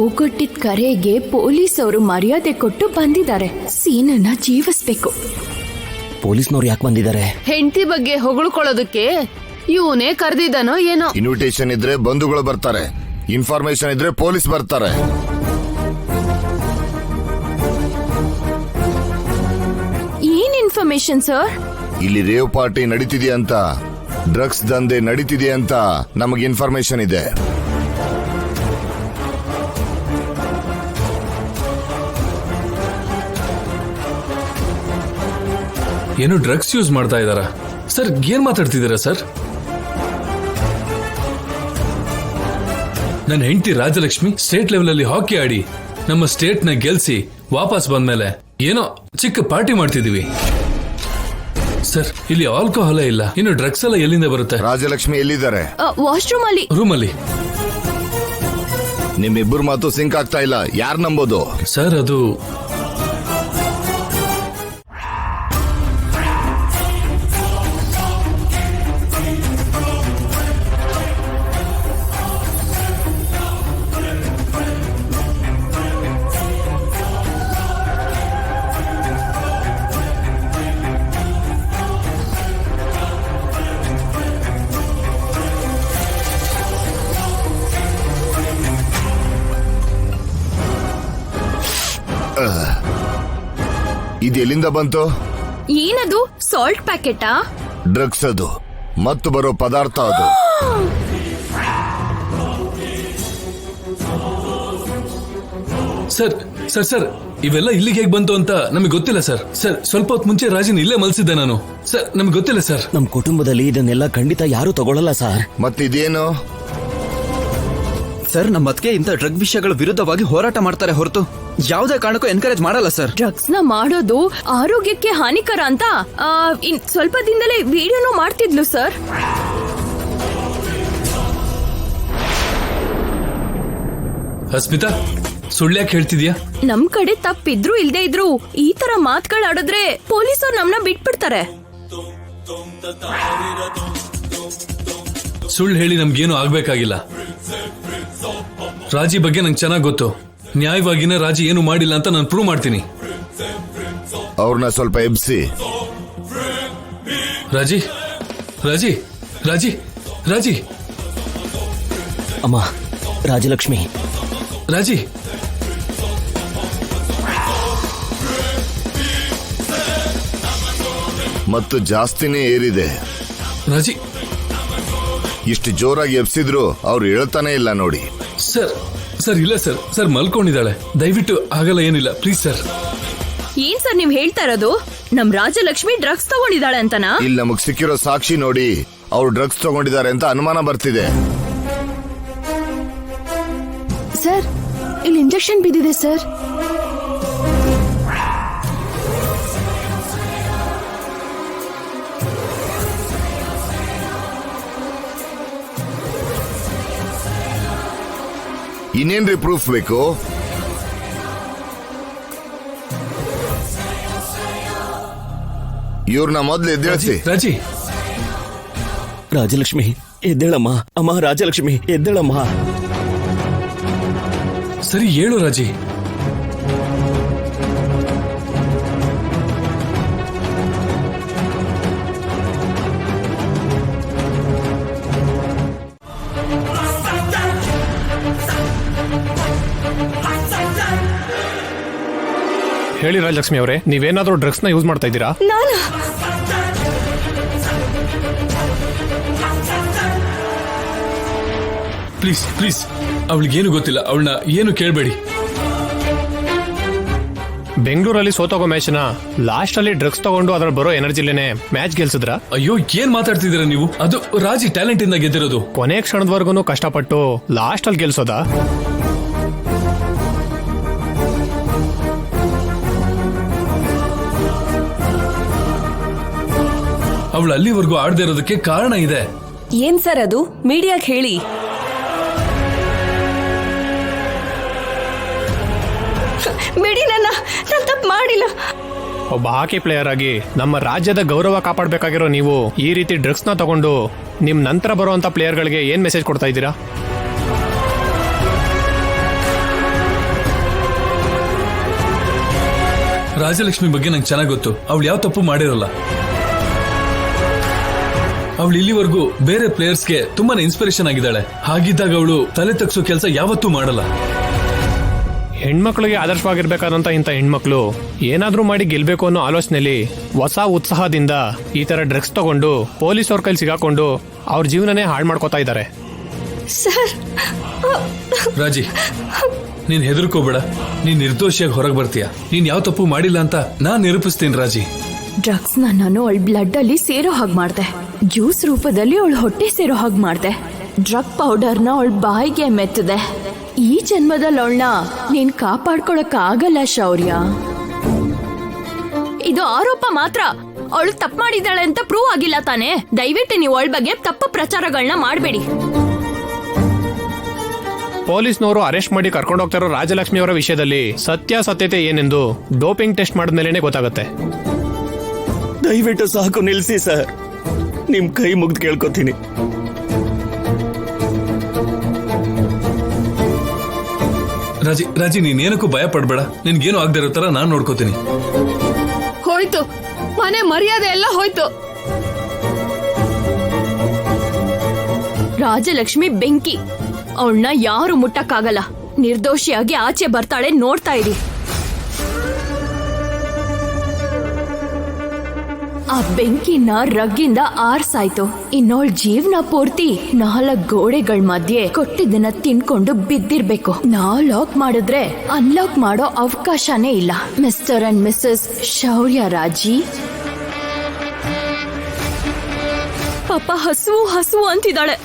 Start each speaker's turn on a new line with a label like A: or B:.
A: ಓಗೊಟ್ಟಿದ ಕರೆಗೆ ಪೊಲೀಸ್ ಅವರು ಮರ್ಯಾದೆ ಕೊಟ್ಟು ಬಂದಿದ್ದಾರೆ. ಸೀನನ್ನ ಜೀವಿಸ್ಬೇಕು.
B: ಪೊಲೀಸ್ನವ್ರು ಯಾಕೆ ಬಂದಿದ್ದಾರೆ?
C: ಹೆಂಡತಿ ಬಗ್ಗೆ ಹೊಗಳ್ಕೊಳ್ಳೋದಕ್ಕೆ ಇವನೇ ಕರೆದಿದ್ದಾನೋ ಏನೋ.
D: ಇನ್ವಿಟೇಷನ್ ಇದ್ರೆ ಬಂಧುಗಳು ಬರ್ತಾರೆ, ಇನ್ಫಾರ್ಮೇಶನ್ ಇದ್ರೆ ಪೊಲೀಸ್ ಬರ್ತಾರೆ.
A: ಏನ್ ಇನ್ಫಾರ್ಮೇಶನ್ ಸರ್?
D: ಇಲ್ಲಿ ರೇವ್ ಪಾರ್ಟಿ ನಡೀತಿದೆ ಅಂತ, ಡ್ರಗ್ಸ್ ದಂಧೆ ನಡೀತಿದೆ ಅಂತ ನಮಗೆ ಇನ್ಫಾರ್ಮೇಶನ್ ಇದೆ.
E: ಏನು ಡ್ರಗ್ಸ್ ಯೂಸ್ ಮಾಡ್ತಾ ಇದ್ದಾರಾ ಸರ್? ಏನ್ ಮಾತಾಡ್ತಿದ್ದೀರಾ ಸರ್? ನನ್ನ ಹೆಂಡತಿ ರಾಜಲಕ್ಷ್ಮಿ ಸ್ಟೇಟ್ ಲೆವೆಲ್ ಅಲ್ಲಿ ಹಾಕಿ ಆಡಿ ನಮ್ಮ ಸ್ಟೇಟ್ ನ ಗೆಲ್ಸಿ ವಾಪಸ್ ಬಂದ್ಮೇಲೆ ಏನೋ ಚಿಕ್ಕ ಪಾರ್ಟಿ ಮಾಡ್ತಿದೀವಿ ಸರ್. ಇಲ್ಲಿ ಆಲ್ಕೋಹಾಲೇ ಇಲ್ಲ, ಇನ್ನು ಡ್ರಗ್ಸ್ ಎಲ್ಲ ಎಲ್ಲಿಂದ ಬರುತ್ತೆ?
D: ರಾಜಲಕ್ಷ್ಮಿ ಎಲ್ಲಿದ್ದಾರೆ?
A: ವಾಶ್ರೂಮ್ ಅಲ್ಲಿ.
E: ರೂಮ್ ಅಲ್ಲಿ.
D: ನಿಮ್ಮಿಬ್ಬರು ಮಾತು ಸಿಂಕ್ ಆಗ್ತಾ ಇಲ್ಲ, ಯಾರು ನಂಬೋದು?
E: ಸರ್ ಅದು
D: ಇದು ಎಲ್ಲಿಂದ ಬಂತು?
A: ಏನದು? ಸಾಲ್ಟ್ ಪ್ಯಾಕೆಟಾ?
D: ಡ್ರಗ್ಸ್ ಅದು, ಮತ್ತು ಬರೋ ಪದಾರ್ಥ ಅದು.
E: ಸರ್ ಸರ್ ಸರ್ ಇವೆಲ್ಲ ಇಲ್ಲಿಗೆ ಹೇಗೆ ಬಂತು ಅಂತ ನಮಗೆ ಗೊತ್ತಿಲ್ಲ ಸರ್. ಸರ್ ಸ್ವಲ್ಪ ಹೊತ್ತು ಮುಂಚೆ ರಾಜಿನ ಇಲ್ಲೇ ಮಲ್ಸಿದ್ದೆ ನಾನು ಸರ್, ನಮ್ಗೆ ಗೊತ್ತಿಲ್ಲ ಸರ್.
B: ನಮ್ ಕುಟುಂಬದಲ್ಲಿ ಇದನ್ನೆಲ್ಲ ಖಂಡಿತ ಯಾರು ತಗೊಳ್ಳಲ್ಲ ಸರ್.
D: ಮತ್ತಿದೇನು
F: ಸರ್? ನಮ್ಮ ಅದಕ್ಕೆ ಇಂಥ ಡ್ರಗ್ ವಿಷಯಗಳ ವಿರುದ್ಧವಾಗಿ ಹೋರಾಟ ಮಾಡ್ತಾರೆ ಹೊರತು ಯಾವುದೇ ಕಾರಣಕ್ಕೂ ಎನ್ಕರೇಜ್ ಮಾಡಲ್ಲ ಸರ್.
A: ಡ್ರಗ್ಸ್ ನ ಮಾಡೋದು ಆರೋಗ್ಯಕ್ಕೆ ಹಾನಿಕರ ಅಂತ ಸ್ವಲ್ಪ ದಿನದಲ್ಲೇ ವಿಡಿಯೋನು ಮಾಡ್ತಿದ್ಲು ಸರ್.
E: ಅಸ್ಮಿತಾ, ಸುಳ್ಳ್ಯಾಕೆ ಹೇಳ್ತಿದ್ಯಾ?
A: ನಮ್ ಕಡೆ ತಪ್ಪಿದ್ರು ಇಲ್ದೇ ಇದ್ರು ಈ ತರ ಮಾತುಗಳಾಡಿದ್ರೆ ಪೊಲೀಸರು ನಮ್ನ ಬಿಟ್ಬಿಡ್ತಾರೆ.
E: ಸುಳ್ಳು ಹೇಳಿ ನಮ್ಗೇನು ಆಗ್ಬೇಕಾಗಿಲ್ಲ. ರಾಜಿ ಬಗ್ಗೆ ನಂಗೆ ಚೆನ್ನಾಗಿ ಗೊತ್ತು. ನ್ಯಾಯವಾಗಿನ ರಾಜಿ ಏನು ಮಾಡಿಲ್ಲ ಅಂತ ನಾನು ಪ್ರೂವ್ ಮಾಡ್ತೀನಿ.
D: ಅವ್ರನ್ನ ಸ್ವಲ್ಪ ಎಬ್ಸಿ.
E: ರಾಜಿ ರಾಜಿ ರಾಜಿ ರಾಜಿ
B: ಅಮ್ಮ, ರಾಜಲಕ್ಷ್ಮಿ.
E: ರಾಜಿ
D: ಮತ್ತು ಜಾಸ್ತಿನೇ ಏರಿದೆ.
E: ರಾಜಿ
D: ಇಷ್ಟು ಜೋರಾಗಿ ಎಬ್ಸಿದ್ರು ಅವ್ರು ಹೇಳ್ತಾನೆ ಇಲ್ಲ ನೋಡಿ.
E: ಸರ್ ಸರ್ ಇಲ್ಲ ಸರ್. ಸರ್ ಮಲ್ಕೊಂಡಿದ್ದಾಳೆ, ದಯವಿಟ್ಟು ಆಗಲ್ಲ, ಏನಿಲ್ಲ ಪ್ಲೀಸ್ ಸರ್.
A: ಏನ್ ಸರ್ ನೀವ್ ಹೇಳ್ತಾ ಇರೋದು? ನಮ್ ರಾಜಲಕ್ಷ್ಮಿ ಡ್ರಗ್ಸ್ ತಗೊಂಡಿದ್ದಾಳೆ ಅಂತನಾ?
D: ಇಲ್ಲಿ ನಮಗ್ ಸಿಕ್ಕಿರೋ ಸಾಕ್ಷಿ ನೋಡಿ ಅವ್ರು ಡ್ರಗ್ಸ್ ತಗೊಂಡಿದ್ದಾರೆ ಅಂತ ಅನುಮಾನ ಬರ್ತಿದೆ.
A: ಸರ್ ಇಲ್ಲಿ ಇಂಜೆಕ್ಷನ್ ಬಿದ್ದಿದೆ ಸರ್.
D: ಇನ್ನೇನ್ರಿ ಪ್ರೂಫ್ ಬೇಕು? ಇವ್ರನ್ನ ಮೊದ್ಲು ಎದ್ದೇಳಿಸಿ.
E: ರಾಜಿ
B: ರಾಜಲಕ್ಷ್ಮಿ ಎದ್ದೇಳಮ್ಮ. ಅಮ್ಮ ರಾಜಲಕ್ಷ್ಮಿ ಎದ್ದೇಳಮ್ಮ.
E: ಸರಿ ಹೇಳು ರಾಜಿ.
G: ಹೇಳಿ ರಾಜಲಕ್ಷ್ಮಿ ಅವರೇ, ನೀವೇನಾದ್ರೂ ಡ್ರಗ್ಸ್ ನ ಯೂಸ್ ಮಾಡ್ತಾ ಇದ್ದೀರಾ?
A: ನಾನು
E: ಪ್ಲೀಸ್ ಪ್ಲೀಸ್, ಅವಳಿಗೇನು ಗೊತ್ತಿಲ್ಲ, ಅವಳನ್ನ ಏನು ಕೇಳಬೇಡಿ.
G: ಬೆಂಗಳೂರಲ್ಲಿ ಸೋತೋಗೋ ಮ್ಯಾಚ್ನ ಲಾಸ್ಟ್ ಅಲ್ಲಿ ಡ್ರಗ್ಸ್ ತಗೊಂಡು ಅದ್ರ ಬರೋ ಎನರ್ಜಿಲೇನೆ ಮ್ಯಾಚ್ ಗೆಲ್ಸಿದ್ರ?
E: ಅಯ್ಯೋ ಏನ್ ಮಾತಾಡ್ತಿದ್ದೀರಾ ನೀವು? ಅದು ರಾಜಿ ಟ್ಯಾಲೆಂಟ್ ಇಂದ ಗೆದ್ದಿರೋದು.
G: ಕೊನೆ ಕ್ಷಣದವರೆಗೂ ಕಷ್ಟಪಟ್ಟು ಲಾಸ್ಟ್ ಅಲ್ಲಿ ಗೆಲ್ಸೋದಾ?
E: ಅವಳು ಅಲ್ಲಿವರೆಗೂ ಆಡದೇ ಇರೋದಕ್ಕೆ ಕಾರಣ ಇದೆ.
A: ಏನ್ ಸರ್ ಅದು? ಮೀಡಿಯಾಗೆ ಹೇಳಿ. ಬಿಡಿ, ನಾನು ತಪ್ಪು ಮಾಡಿಲ್ಲ.
G: ಒಬ್ಬ ಹಾಕಿ ಪ್ಲೇಯರ್ ಆಗಿ ನಮ್ಮ ರಾಜ್ಯದ ಗೌರವ ಕಾಪಾಡಬೇಕಾಗಿರೋ ನೀವು ಈ ರೀತಿ ಡ್ರಗ್ಸ್ ನ ತಗೊಂಡು ನಿಮ್ ನಂತರ ಬರುವಂತ ಪ್ಲೇಯರ್ಗಳಿಗೆ ಏನ್ ಮೆಸೇಜ್ ಕೊಡ್ತಾ ಇದ್ದೀರಾ?
E: ರಾಜಲಕ್ಷ್ಮಿ ಬಗ್ಗೆ ನಂಗೆ ಚೆನ್ನಾಗಿ ಗೊತ್ತು. ಅವಳು ಯಾವ ತಪ್ಪು ಮಾಡಿರಲ್ಲ. ಅವಳು ಇಲ್ಲಿವರೆಗೂ ಬೇರೆ ಪ್ಲೇಯರ್ಸ್ಗೆ ತುಂಬಾನೇ ಇನ್ಸ್ಪಿರೇಷನ್ ಆಗಿದ್ದಾಳೆ. ಹಾಗಿದ್ದಾಗ ಅವಳು ತಲೆ ತಗ್ಸೋ ಕೆಲಸ ಯಾವತ್ತೂ ಮಾಡಲ್ಲ.
G: ಹೆಣ್ಮಕ್ಳಿಗೆ ಆದರ್ಶವಾಗಿರ್ಬೇಕಾದಂತ ಇಂಥ ಹೆಣ್ಮಕ್ಳು ಏನಾದ್ರೂ ಮಾಡಿ ಗೆಲ್ಬೇಕು ಅನ್ನೋ ಆಲೋಚನೆಯಲ್ಲಿ ಹೊಸ ಉತ್ಸಾಹದಿಂದ ಈ ತರ ಡ್ರಗ್ಸ್ ತಗೊಂಡು ಪೊಲೀಸ್ ಅವ್ರ ಕೈಲಿ ಸಿಗಾಕೊಂಡು ಅವ್ರ ಜೀವನನೇ ಹಾಳು ಮಾಡ್ಕೋತಾ ಇದ್ದಾರೆ.
A: ಸರ್,
E: ರಾಜಿ, ನೀನ್ ಹೆದರ್ಕೋಬೇಡ. ನೀನ್ ನಿರ್ದೋಷಿಯಾಗಿ ಹೊರಗೆ ಬರ್ತೀಯ. ನೀನ್ ಯಾವ ತಪ್ಪು ಮಾಡಿಲ್ಲ ಅಂತ ನಾನ್ ನಿರೂಪಿಸ್ತೀನಿ ರಾಜಿ.
A: ಡ್ರಗ್ಸ್ ನಾನು ಅವಳ ಬ್ಲಡ್ ಅಲ್ಲಿ ಸೇರೋ ಹಾಗೆ ಮಾಡ್ದೆ. ಜ್ಯೂಸ್ ರೂಪದಲ್ಲಿ ಅವಳ ಹೊಟ್ಟೆ ಸೇರೋ ಹಾಗೆ ಮಾಡ್ದೆ. ಡ್ರಗ್ ಪೌಡರ್ನ ಅವಳ ಬಾಯಿಗೆ ಮೆತ್ತದೆ. ಈ ಜನ್ಮದಲ್ಲಿ ಅವಳನ್ನ ನೀನ್ ಕಾಪಾಡ್ಕೊಳಕ್ ಆಗಲ್ಲ ಶೌರ್ಯ. ಇದು ಆರೋಪ ಮಾತ್ರ. ಅವಳು ತಪ್ಪು ಮಾಡಿದ್ದಾಳೆ ಅಂತ ಪ್ರೂವ್ ಆಗಿಲ್ಲ ತಾನೆ. ದಯವಿಟ್ಟು ನೀವು ಅವಳ ಬಗ್ಗೆ ತಪ್ಪು ಪ್ರಚಾರಗಳನ್ನ ಮಾಡಬೇಡಿ.
G: ಪೊಲೀಸ್ನವರು ಅರೆಸ್ಟ್ ಮಾಡಿ ಕರ್ಕೊಂಡು ಹೋಗ್ತಾರೋ ರಾಜಲಕ್ಷ್ಮಿ ಅವರ ವಿಷಯದಲ್ಲಿ ಸತ್ಯಾಸತ್ಯತೆ ಏನೆಂದು ಡೋಪಿಂಗ್ ಟೆಸ್ಟ್ ಮಾಡಿದ್ಮೇಲೆ ಗೊತ್ತಾಗುತ್ತೆ.
B: ದಯವಿಟ್ಟು ಸಾಕು, ನಿಲ್ಸಿ ಸರ್. ನಿಮ್ ಕೈ ಮುಗ್ದು ಕೇಳ್ಕೊತೀನಿ.
E: ರಾಜಿ, ನೀನೇನಕ್ಕೂ ಭಯ ಪಡ್ಬೇಡ. ನಿನ್ಗೇನು ಆಗದೆ ಇರೋ ತರ ನಾನ್ ನೋಡ್ಕೋತೀನಿ.
C: ಹೋಯ್ತು, ಮನೆ ಮರ್ಯಾದೆ ಎಲ್ಲ ಹೋಯ್ತು.
A: ರಾಜಲಕ್ಷ್ಮಿ ಬೆಂಕಿ. ಅವಳನ್ನ ಯಾರು ಮುಟ್ಟಕ್ಕಾಗಲ್ಲ. ನಿರ್ದೋಷಿಯಾಗಿ ಆಚೆ ಬರ್ತಾಳೆ, ನೋಡ್ತಾ ಇರಿ. ಆ ಬೆಂಕಿನ ರಗ್ಗಿಂದ ಆರ್ಸಾಯ್ತು. ಇನ್ನೋಳ್ ಜೀವನ ಪೂರ್ತಿ 4 ಗೋಡೆಗಳ ಮಧ್ಯೆ ಕೊಟ್ಟಿದ್ದನ್ನ ತಿನ್ಕೊಂಡು ಬಿದ್ದಿರ್ಬೇಕು. ನಾವ್ ಲಾಕ್ ಮಾಡಿದ್ರೆ ಅನ್ಲಾಕ್ ಮಾಡೋ ಅವಕಾಶನೇ ಇಲ್ಲ. ಮಿಸ್ಟರ್ ಅಂಡ್ ಮಿಸಸ್ ಶೌರ್ಯ ರಾಜಿ. ಪಾಪ ಹಸು ಅಂತಿದ್ದಾಳೆ.